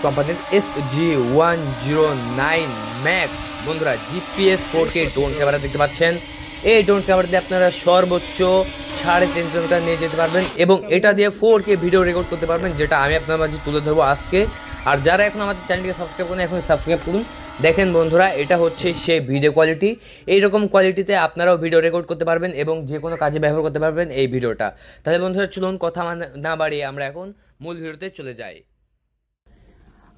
কোম্পানির SG-109 max বন্ধুরা GPS 4K drone camera দেখতে পাচ্ছেন। এই ড্রোন ক্যামেরা দিয়ে আপনারা সর্বোচ্চ 3.5 কিলোমিটার নিয়ে যেতে পারবেন এবং এটা দিয়ে 4K ভিডিও রেকর্ড করতে পারবেন, যেটা আমি আপনার মাঝে তুলে ধরবো আজকে। আর যারা এখন আমাদের চ্যানেলটিকে সাবস্ক্রাইব করেন এখন সাবস্ক্রাইব করুন। দেখেন বন্ধুরা, এটা হচ্ছে সেই ভিডিও কোয়ালিটি। এইরকম কোয়ালিটিতে আপনারাও ভিডিও রেকর্ড করতে পারবেন এবং যে কোনো কাজে ব্যবহার করতে পারবেন এই ভিডিওটা। তাহলে বন্ধুরা চলুন কথা না বাড়িয়ে আমরা এখন মূল ভিডিওতে চলে যাই।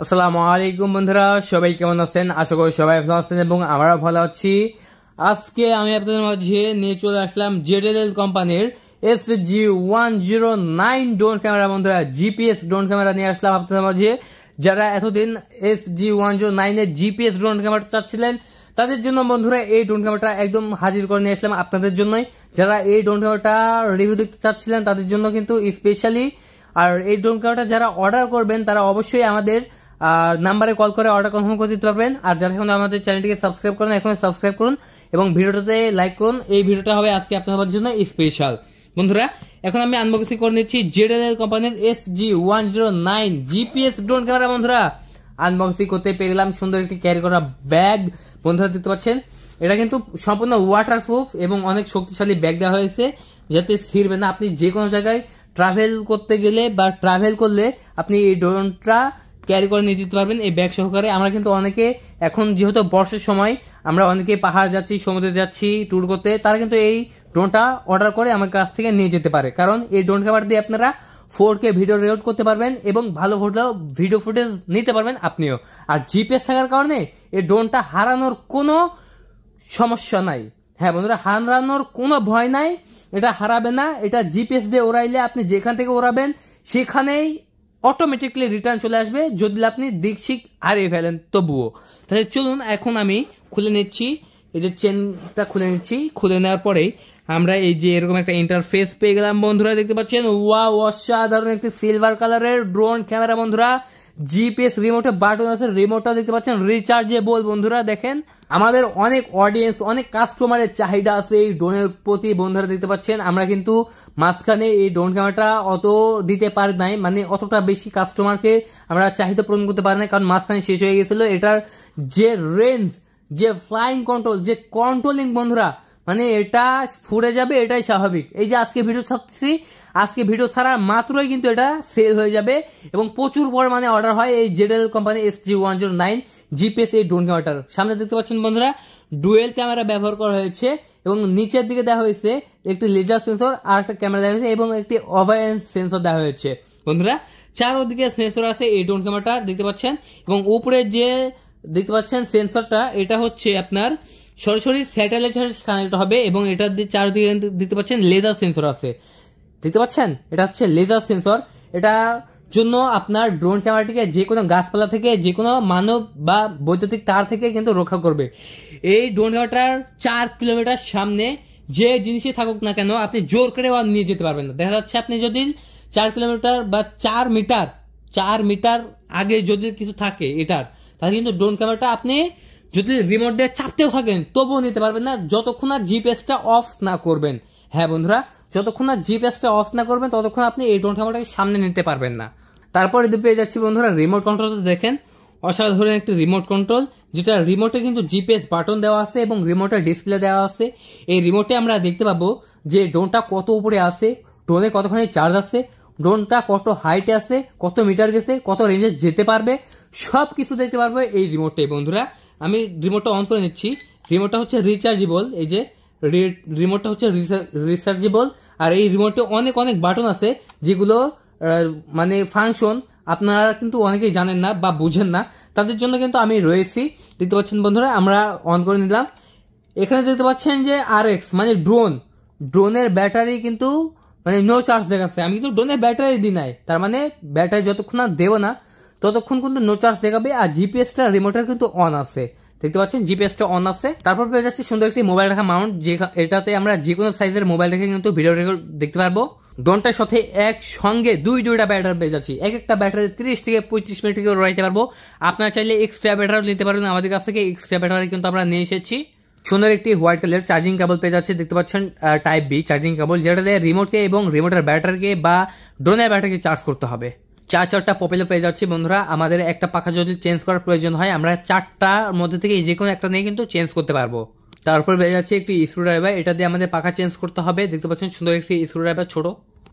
আসসালামু আলাইকুম বন্ধুরা, সবাই কেমন আছেন? আশা করি সবাই ভালো আছেন এবং আমরাও ভালো আছি। আজকে আমি আপনাদের মাঝে নিয়ে চলে আসলাম JLL কোম্পানির SG-109 ড্রোন ক্যামেরা। বন্ধুরা জিপিএস ড্রোন ক্যামেরা নিয়ে আসলাম আপনাদের মাঝে। যারা এতদিন SG-109 এর জিপিএস ড্রোন ক্যামেরা চাচ্ছিলেন তাদের জন্য বন্ধুরা এই ড্রোন ক্যামেরাটা একদম হাজির করে নিয়ে আসলাম আপনাদের জন্যই। যারা এই ড্রোন ক্যামেরাটা রিভিউ দেখতে চাচ্ছিলেন তাদের জন্য কিন্তু স্পেশালি। আর এই ড্রোন ক্যামেরাটা যারা অর্ডার করবেন তারা অবশ্যই আমাদের নাম্বারে কল করে অর্ডার কনফার্ম করে দিতে পারবেন। আর যারা এখন আমাদের চ্যানেলটিকে সাবস্ক্রাইব করেন এখন সাবস্ক্রাইব করুন এবং ভিডিওটাতে লাইক করুন। এই ভিডিওটা হবে আজকে আপনাদের জন্য স্পেশাল। বন্ধুরা এখন আমি আনবক্সিং করে নিচ্ছি JLL কোম্পানির SG-109 জিপিএস ড্রোন ক্যামেরা। বন্ধুরা আনবক্সিং করতে পেয়ে গেলাম সুন্দর একটি ক্যারি করা ব্যাগ। বন্ধুরা দেখতে পাচ্ছেন এটা কিন্তু সম্পূর্ণ ওয়াটারপ্রুফ এবং অনেক শক্তিশালী ব্যাগ দেওয়া হয়েছে যাতে ছিঁড়বে না। আপনি যে কোনো জায়গায় ট্রাভেল করতে গেলে বা ট্রাভেল করলে আপনি এই ড্রোনটা ক্যারি করে নিয়ে যেতে পারবেন এই ব্যাগ সহকারে। আমরা কিন্তু অনেকে এখন যেহেতু বর্ষার সময় আমরা অনেকে পাহাড় যাচ্ছি, সমুদ্রে যাচ্ছি ট্যুর করতে, তারা কিন্তু এই ড্রোনটা অর্ডার করে আমার কাছ থেকে নিয়ে যেতে পারে। কারণ এই ড্রোন ক্যামেরা দিয়ে আপনারা 4K ভিডিও রেকর্ড করতে পারবেন এবং ভালো ভিডিও ফুটেজ নিতে পারবেন আপনিও। আর জিপিএস থাকার কারণে এই ড্রোনটা হারানোর কোনো সমস্যা নাই। হ্যাঁ বন্ধুরা, হারানোর কোনো ভয় নাই, এটা হারাবে না। এটা জিপিএস দিয়ে ওড়াইলে আপনি যেখান থেকে ওড়াবেন সেখানেই অটোমেটিকলি রিটার্ন চলে আসবে যদি আপনি দিকশিক হারিয়ে ফেলেন তবুও। তাহলে চলুন এখন আমি খুলে নিচ্ছি, এই যে চেনটা খুলে নিচ্ছি। খুলে নেওয়ার পরেই আমরা এই যে এরকম একটা ইন্টারফেস পেয়ে গেলাম। বন্ধুরা দেখতে পাচ্ছেন ওয়াও, অসাধারণ একটি সিলভার কালারের ড্রোন ক্যামেরা। বন্ধুরা জিপিএস রিমোটে বাটন আছে, রিমোটটা দেখতে পাচ্ছেন রিচার্জেবল। বন্ধুরা দেখেন আমাদের অনেক অডিয়েন্স, অনেক কাস্টমারের চাহিদা আছে এই ড্রোনের প্রতি। বন্ধুরা দেখতে পাচ্ছেন আমরা কিন্তু মাঝখানে এই ড্রোন ক্যামেরাটা অত দিতে পারি নাই, মানে অতটা বেশি কাস্টমারকে আমরা চাহিদা পূরণ করতে পারি না, কারণ মাঝখানে শেষ হয়ে গেছিল। এটার যে রেঞ্জ, যে ফ্লাইং কন্ট্রোল, যে কন্ট্রোলিং বন্ধুরা, মানে এটা ফুরে যাবে, এটাই স্বাভাবিক। এই যে আজকে ভিডিও ছাড়তেছি, আজকে ভিডিও ছাড়ার মাত্রই কিন্তু এটা সেল হয়ে যাবে এবং প্রচুর পরিমাণে অর্ডার হয় এই JLL কোম্পানি SG-109 জিপিএস এই ড্রোন ক্যামেরাটার। সামনে দেখতে পাচ্ছেন বন্ধুরা ডুয়েল ক্যামেরা ব্যবহার করা হয়েছে এবং নিচের দিকে দেওয়া হয়েছে একটি লেজার সেন্সর আর একটা ক্যামেরা দেওয়া হয়েছে এবং একটি ওভারহেড সেন্সর দেওয়া হয়েছে। বন্ধুরা চারদিকে সেন্সর আছে এই ড্রোন ক্যামেরাটা দেখতে পাচ্ছেন এবং উপরে যে দেখতে পাচ্ছেন সেন্সরটা, এটা হচ্ছে আপনার সরাসরি স্যাটেলাইট কানেক্ট হবে এবং এটা চারদিকে দেখতে পাচ্ছেন লেজার সেন্সর আছে। দেখতে পাচ্ছেন এটা হচ্ছে লেজার সেন্সর। এটার জন্য আপনার ড্রোন ক্যামেরাটিকে যে কোনো গাছপালা থেকে, যে কোনো মানব বা বৈদ্যুতিক তার থেকে কিন্তু রক্ষা করবে। এই ড্রোন ক্যামেরাটার 4 কিলোমিটার সামনে যে জিনিসই থাকুক না কেন আপনি জোর করে নিয়ে যেতে পারবেন না। দেখা যাচ্ছে আপনি যদি 4 কিলোমিটার বা 4 মিটার আগে যদি কিছু থাকে এটার, তাহলে কিন্তু ড্রোন ক্যামেরাটা আপনি যদি রিমোট দিয়ে চাপতেও থাকেন তবুও নিতে পারবেন না যতক্ষণ না জিপিএসটা অফ না করবেন। হ্যাঁ বন্ধুরা, যতক্ষণ না জিপিএসটা অফ না করবেন ততক্ষণ আপনি এই ড্রোন ক্যামেরাটাকে সামনে নিতে পারবেন না। তারপরে পেয়ে যাচ্ছি বন্ধুরা রিমোট কন্ট্রোল। দেখেন অসাধারণ একটি রিমোট কন্ট্রোল, যেটা রিমোটে কিন্তু জিপিএস বাটন দেওয়া আছে এবং রিমোটের ডিসপ্লে দেওয়া আছে। এই রিমোটে আমরা দেখতে পাবো যে ড্রোনটা কত উপরে আছে, ড্রোনে কতখানি চার্জ আছে, ড্রোনটা কত হাইটে আছে, কত মিটার গেছে, কত রেঞ্জে যেতে পারবে, সব কিছু দেখতে পারবে এই রিমোটে। বন্ধুরা আমি রিমোটটা অন করে নিচ্ছি। রিমোটটা হচ্ছে রিচার্জেবল, এই যে রিমোটটা হচ্ছে রিচার্জেবল। আর এই রিমোটে অনেক অনেক বাটন আছে যেগুলো মানে ফাংশন আপনারা কিন্তু অনেকেই জানেন না বা বুঝেন না, তাদের জন্য কিন্তু আমি রয়েছি। দেখতে পাচ্ছেন বন্ধুরা আমরা অন করে নিলাম। এখানে দেখতে পাচ্ছেন যে RX মানে ড্রোনের ব্যাটারি কিন্তু মানে নো চার্জ দেখাচ্ছে। আমি কিন্তু ড্রোনের ব্যাটারি দিই নাই, তার মানে ব্যাটারি যতক্ষণ না দেবো না ততক্ষণ কিন্তু নো চার্জ দেখাবে। আর জিপিএসটা রিমোটের কিন্তু অন আছে, দেখতে পাচ্ছেন জিপিএসটা অন আছে। তারপর পেয়ে যাচ্ছে সুন্দর একটি মোবাইল রাখা মাউন্ট, যে এটাতে আমরা যে কোনো সাইজের মোবাইল রেখে কিন্তু ভিডিও রেকর্ড দেখতে পারবো। ড্রোনটার সাথে একসঙ্গে দুইটা ব্যাটারি পেয়ে যাচ্ছি। একটা ব্যাটারি 30 থেকে 35 মিনিট থেকে রাখতে পারবো। আপনারা চাইলে এক্সট্রা ব্যাটারি নিতে পারবেন, আমাদের কাছ থেকে এক্সট্রা ব্যাটারি কিন্তু আমরা নিয়ে এসেছি। সুন্দর একটি হোয়াইট কালার চার্জিং কেবল পেয়ে যাচ্ছে, দেখতে পাচ্ছেন টাইপ বি চার্জিং কেবল, যেটা দিয়ে রিমোটকে এবং রিমোটের ব্যাটারিকে বা ড্রোনের ব্যাটারিকে চার্জ করতে হবে। চারটা প্রপেলার পেয়ে যাচ্ছি বন্ধুরা। আমাদের একটা পাখা যদি চেঞ্জ করার প্রয়োজন হয় আমরা 4টার মধ্যে থেকে যে কোনো একটা নিয়ে কিন্তু চেঞ্জ করতে পারবো। তারপর পেয়ে যাচ্ছে একটি স্ক্রু ড্রাইভার, এটা দিয়ে আমাদের পাখা চেঞ্জ করতে হবে। দেখতে পাচ্ছেন সুন্দর একটি স্ক্রু ড্রাইভার ছোট।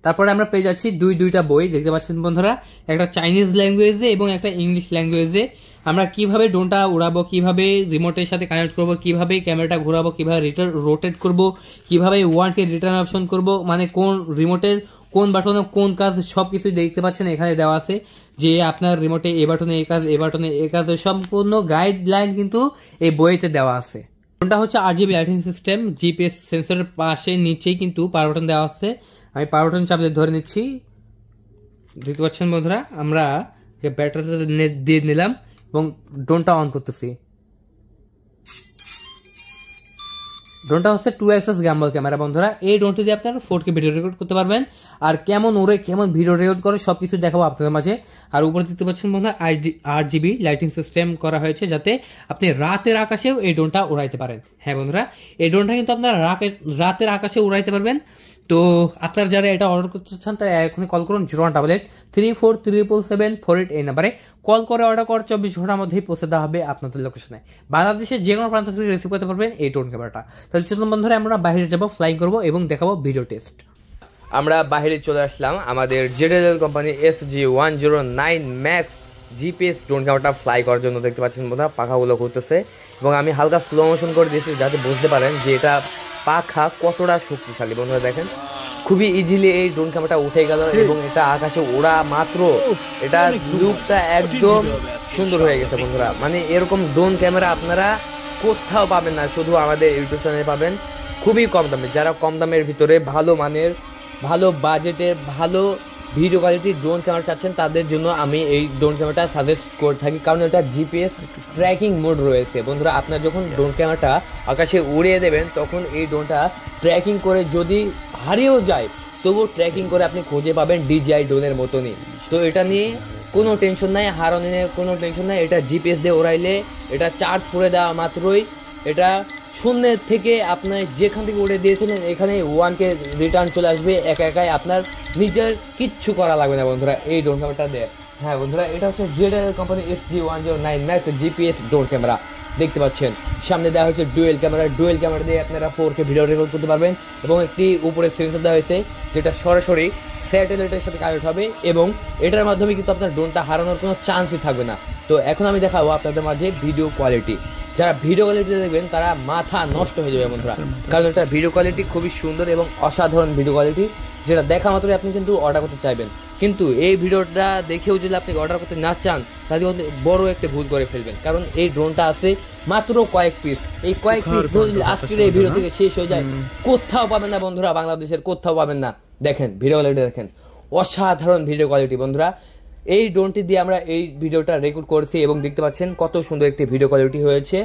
তারপরে আমরা পেয়ে যাচ্ছি দুইটা বই, দেখতে পাচ্ছেন বন্ধুরা, একটা চাইনিজ ল্যাঙ্গুয়েজে এবং একটা ইংলিশ ল্যাঙ্গুয়েজে। আমরা কিভাবে ড্রোনটা উড়াবো, কিভাবে রিমোটের সাথে কানেক্ট করব, কিভাবে ক্যামেরাটা ঘোরাবো, কিভাবে রোটেট করব, কিভাবে ওয়ানকে রিটার্ন অপশন করব, মানে কোন রিমোটের কোন বাটনে কোন কাজ সবকিছু দেখতে পাচ্ছেন এখানে দেওয়া আছে। যে আপনার রিমোটে এ বাটনে এই কাজ, এ বাটনে এই কাজ, সম্পূর্ণ গাইডলাইন কিন্তু এই বইতে দেওয়া আছে। ড্রোনটা হচ্ছে RGB লাইটিং সিস্টেম, জিপিএস সেন্সরের পাশে নিচেই কিন্তু পাওয়ার বাটন দেওয়া আছে। আমি পাওয়ার বাটন চাপ ধরে নিচ্ছি, দেখতে পাচ্ছেন বন্ধুরা। আমরা ব্যাটারিটা দিয়ে নিলাম এবং ড্রোনটা অন করতেছি। ড্রোনটা হচ্ছে 2 অ্যাক্সেস গ্যাম্বল ক্যামেরা বন্ধুরা। এই ড্রোনটি দিয়ে আপনারা 4K ভিডিও রেকর্ড করতে পারবেন। আর কেমন ওরে, কেমন ভিডিও রেকর্ড করে সবকিছু দেখাবো আপনাদের মাঝে। আর উপরে দেখতে পাচ্ছেন বন্ধুরা RGB লাইটিং সিস্টেম করা হয়েছে যাতে আপনি রাতের আকাশেও এই ড্রোনটা উড়াইতে পারেন। হ্যাঁ বন্ধুরা, এই ড্রোনটা কিন্তু আপনারা রাতের আকাশে উড়াইতে পারবেন। তো আপনারা যারা এটা অর্ডার করতে চান তারা এখনই কল করুন 0188347778 এই নাম্বারে কল করে অর্ডার করার 24 ঘন্টার মধ্যেই পৌঁছে দেওয়া হবে আপনাদের লোকেশনে। বাংলাদেশের যে কোনো প্রান্ত থেকে রিসিভ করতে পারবেন এই ড্রোন ক্যামেরাটা। তাহলে চলুন বন্ধুরা আমরা বাইরে যাবো, ফ্লাইং করবো এবং দেখাবো ভিডিও টেস্ট। আমরা বাইরে চলে আসলাম আমাদের JDL company SG109 Max GPS drone ক্যামেরাটা ফ্লাই করার জন্য। দেখতে পাচ্ছেন বন্ধুরা পাখাগুলো ঘুরতেছে এবং আমি হালকা স্লো মোশন করে দিয়েছি যাতে বুঝতে পারেন যে এটা পাখা কতটা শক্তিশালী। বন্ধুরা দেখেন খুবই ইজিলি এই ড্রোন ক্যামেরাটা উঠে গেল এবং এটা আকাশে ওড়া মাত্র এটা লুকটা একদম সুন্দর হয়ে গেছে বন্ধুরা। মানে এরকম ড্রোন ক্যামেরা আপনারা কোথাও পাবেন না, শুধু আমাদের ইউটিউব চ্যানেলে পাবেন খুবই কম দামে। যারা কম দামের ভিতরে ভালো মানের, ভালো বাজেটের, ভালো ভিডিও কোয়ালিটির ড্রোন ক্যামেরা চাচ্ছেন তাদের জন্য আমি এই ড্রোন ক্যামেরাটা সাজেস্ট করে থাকি, কারণ এটা জিপিএস ট্র্যাকিং মোড রয়েছে বন্ধুরা। আপনার যখন ড্রোন ক্যামেরাটা আকাশে উড়িয়ে দেবেন তখন এই ড্রোনটা ট্র্যাকিং করে যদি হারিয়েও যায় তবু ট্র্যাকিং করে আপনি খুঁজে পাবেন DJI ড্রোনের মতনই। তো এটা নিয়ে কোনো টেনশন নাই, হারানো নিয়ে কোনো টেনশন নাই। এটা জিপিএস দিয়ে উড়াইলে এটা চার্জ করে দেওয়া মাত্রই এটা শূন্যের থেকে আপনার যেখান থেকে উড়ে দিয়েছিলেন এখানে 1K রিটার্ন চলে আসবে একাই, আপনার নিজের কিচ্ছু করা লাগবে না বন্ধুরা এই ড্রোন ক্যামেরাটা দিয়ে। হ্যাঁ বন্ধুরা, এটা হচ্ছে JDL company SG109 Max GPS drone camera. দেখতে পাচ্ছেন সামনে দেওয়া হচ্ছে ডুয়েল ক্যামেরা দিয়ে আপনারা 4K ভিডিও রেকর্ড করতে পারবেন এবং একটি উপরে সেন্সর দেওয়া হয়েছে যেটা সরাসরি স্যাটেলাইটের সাথে কানেক্ট হবে এবং এটার মাধ্যমে কিন্তু আপনার ড্রোনটা হারানোর কোনো চান্সই থাকবে না। তো এখন আমি দেখাবো আপনাদের মাঝে ভিডিও কোয়ালিটি। যারা ভিডিও কোয়ালিটি দেখবেন তারা মাথা নষ্ট হয়ে যাবে বন্ধুরা, কারণ এটা ভিডিও কোয়ালিটি খুবই সুন্দর এবং অসাধারণ ভিডিও কোয়ালিটি, যেটা দেখা মাত্রই আপনি কিন্তু অর্ডার করতে চাইবেন। কিন্তু এই ভিডিওটা দেখেও যদি আপনি অর্ডার করতে না চান তাহলে বড় একটা ভুল করে ফেলবেন, কারণ এই ড্রোনটা আছে মাত্র কয়েক পিস। এই কয়েক পিস যদি আজকের এই ভিডিও থেকে শেষ হয়ে যায় কোথাও পাবেন না বন্ধুরা, বাংলাদেশের কোথাও পাবেন না। দেখেন ভিডিও কোয়ালিটি দেখেন, অসাধারণ ভিডিও কোয়ালিটি বন্ধুরা। এই ড্রোনটি দিয়ে আমরা এই ভিডিওটা রেকর্ড করছি এবং দেখতে পাচ্ছেন কত সুন্দর একটি ভিডিও কোয়ালিটি হয়েছে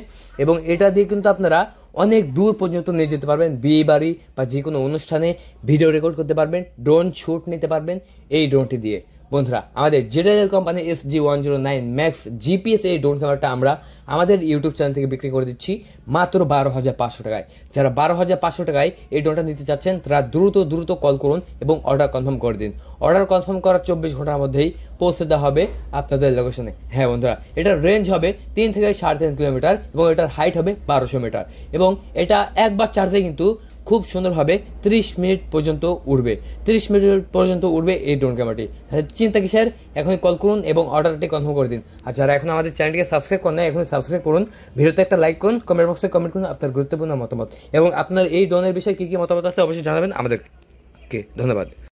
এবং এটা দিয়ে কিন্তু আপনারা অনেক দূর পর্যন্ত নিয়ে যেতে পারবেন, বিয়ে বাড়ি বা যে কোনো অনুষ্ঠানে ভিডিও রেকর্ড করতে পারবেন, ড্রোন শুট নিতে পারবেন এই ড্রোনটি দিয়ে। বন্ধুরা আমাদের JDL company SG109 Max GPS এই ড্রোন ক্যামেরাটা আমরা আমাদের ইউটিউব চ্যানেল থেকে বিক্রি করে দিচ্ছি মাত্র 12,500 টাকায়। যারা 12,500 টাকায় এই ড্রোনটা নিতে চাচ্ছেন তারা দ্রুত কল করুন এবং অর্ডার কনফার্ম করে দিন। অর্ডার কনফার্ম করার 24 ঘন্টার মধ্যেই পৌঁছে দেওয়া হবে আপনাদের লোকেশনে। হ্যাঁ বন্ধুরা, এটার রেঞ্জ হবে 3 থেকে 3.5 কিলোমিটার এবং এটার হাইট হবে 1200 মিটার এবং এটা একবার চার্জে কিন্তু খুব সুন্দরভাবে 30 মিনিট পর্যন্ত উড়বে। 30 মিনিট পর্যন্ত উড়বে এই ড্রোন ক্যামেরাটি। তাহলে চিন্তা কিসের, এখনই কল করুন এবং অর্ডারটি কনফার্ম করে দিন। আর যারা এখন আমাদের চ্যানেলটিকে সাবস্ক্রাইব করেন না এখনই সাবস্ক্রাইব করুন, ভিডিওতে একটা লাইক করুন, কমেন্ট বক্সে কমেন্ট করুন আপনার গুরুত্বপূর্ণ মতামত এবং আপনার এই ড্রোনের বিষয়ে কী কী মতামত আছে অবশ্যই জানাবেন আমাদেরকে। ধন্যবাদ।